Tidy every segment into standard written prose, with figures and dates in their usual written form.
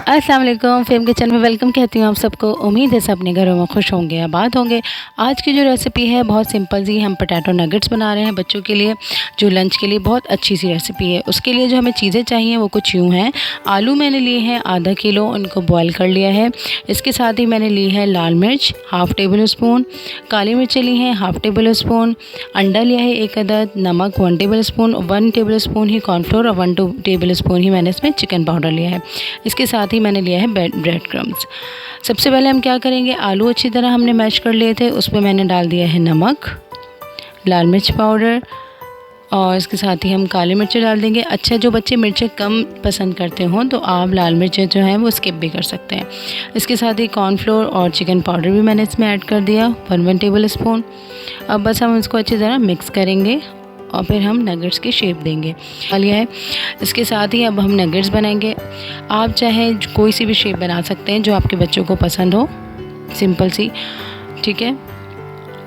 अस्सलाम वालेकुम। Fame kitchen में वेलकम कहती हूँ आप सबको। उम्मीद है सब अपने घरों में खुश होंगे, आबाद होंगे। आज की जो रेसिपी है बहुत सिंपल सी, हम पोटैटो नगेट्स बना रहे हैं बच्चों के लिए, जो लंच के लिए बहुत अच्छी सी रेसिपी है। उसके लिए जो हमें चीज़ें चाहिए वो कुछ यूँ हैं। आलू मैंने लिए हैं आधा किलो, उनको बॉयल कर लिया है। इसके साथ ही मैंने ली है लाल मिर्च हाफ़ टेबल स्पून, काली मिर्चें ली हैं हाफ़ टेबल स्पून, अंडा लिया है 1 अदद, नमक 1 टेबल स्पून, 1 टेबल स्पून ही कॉर्नफ्लोर और 1 टेबल स्पून ही मैंने इसमें चिकन पाउडर लिया है। इसके साथ ही मैंने लिया है ब्रेड क्रम्स। सबसे पहले हम क्या करेंगे, आलू अच्छी तरह हमने मैश कर लिए थे, उसमें मैंने डाल दिया है नमक, लाल मिर्च पाउडर और इसके साथ ही हम काली मिर्चें डाल देंगे। अच्छा, जो बच्चे मिर्चें कम पसंद करते हों तो आप लाल मिर्चें जो हैं वो स्किप भी कर सकते हैं। इसके साथ ही कॉर्नफ्लोर और चिकन पाउडर भी मैंने इसमें ऐड कर दिया 1 टेबल स्पून। अब बस हम इसको अच्छी तरह मिक्स करेंगे और फिर हम नगेट्स की शेप देंगे। लिया है। इसके साथ ही अब हम नगेट्स बनाएंगे। आप चाहे कोई सी भी शेप बना सकते हैं जो आपके बच्चों को पसंद हो, सिंपल सी, ठीक है।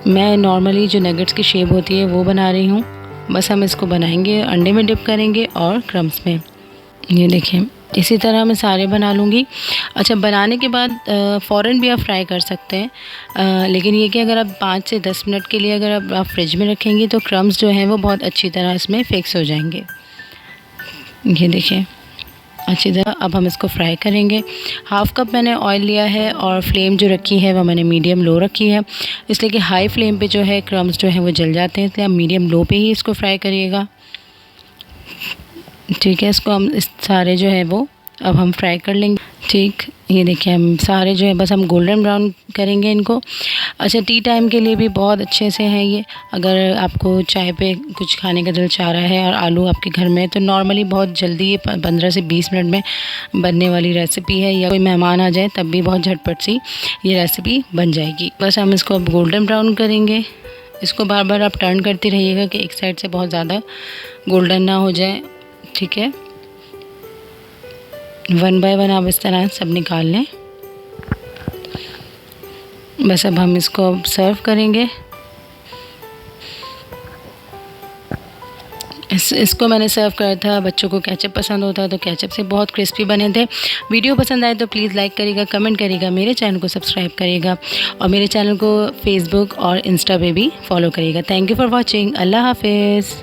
मैं नॉर्मली जो नगेट्स की शेप होती है वो बना रही हूँ। बस हम इसको बनाएंगे, अंडे में डिप करेंगे और क्रम्स में। ये देखिए, इसी तरह मैं सारे बना लूँगी। अच्छा, बनाने के बाद फ़ौरन भी आप फ्राई कर सकते हैं, लेकिन ये कि अगर आप 5 से 10 मिनट के लिए अगर आप फ्रिज में रखेंगी तो क्रम्स जो हैं वो बहुत अच्छी तरह इसमें फिक्स हो जाएंगे। ये देखिए, अच्छी तरह अब हम इसको फ्राई करेंगे। हाफ़ कप मैंने ऑयल लिया है और फ्लेम जो रखी है वो मैंने मीडियम लो रखी है, इसलिए कि हाई फ्लेम पे जो है क्रम्स जो हैं वो जल जाते हैं, इसलिए आप मीडियम लो पे ही इसको फ्राई करिएगा, ठीक है। इसको हम इस सारे जो है वो अब हम फ्राई कर लेंगे, ठीक। ये देखिए, हम सारे जो है बस हम गोल्डन ब्राउन करेंगे इनको। अच्छा, टी टाइम के लिए भी बहुत अच्छे से हैं ये। अगर आपको चाय पे कुछ खाने का दिल चाह रहा है और आलू आपके घर में है तो नॉर्मली बहुत जल्दी ये 15 से 20 मिनट में बनने वाली रेसिपी है, या कोई मेहमान आ जाए तब भी बहुत झटपट सी ये रेसिपी बन जाएगी। बस हम इसको अब गोल्डन ब्राउन करेंगे। इसको बार बार आप टर्न करते रहिएगा कि एक साइड से बहुत ज़्यादा गोल्डन ना हो जाए, ठीक है। 1 बाय 1 आप इस तरह सब निकाल लें। बस अब हम इसको सर्व करेंगे। इसको मैंने सर्व करा था, बच्चों को केचप पसंद होता है तो केचप से बहुत क्रिस्पी बने थे। वीडियो पसंद आए तो प्लीज़ लाइक करिएगा, कमेंट करिएगा, मेरे चैनल को सब्सक्राइब करिएगा और मेरे चैनल को फेसबुक और इंस्टा पे भी फॉलो करिएगा। Thank you for watching. अल्लाह हाफिज़।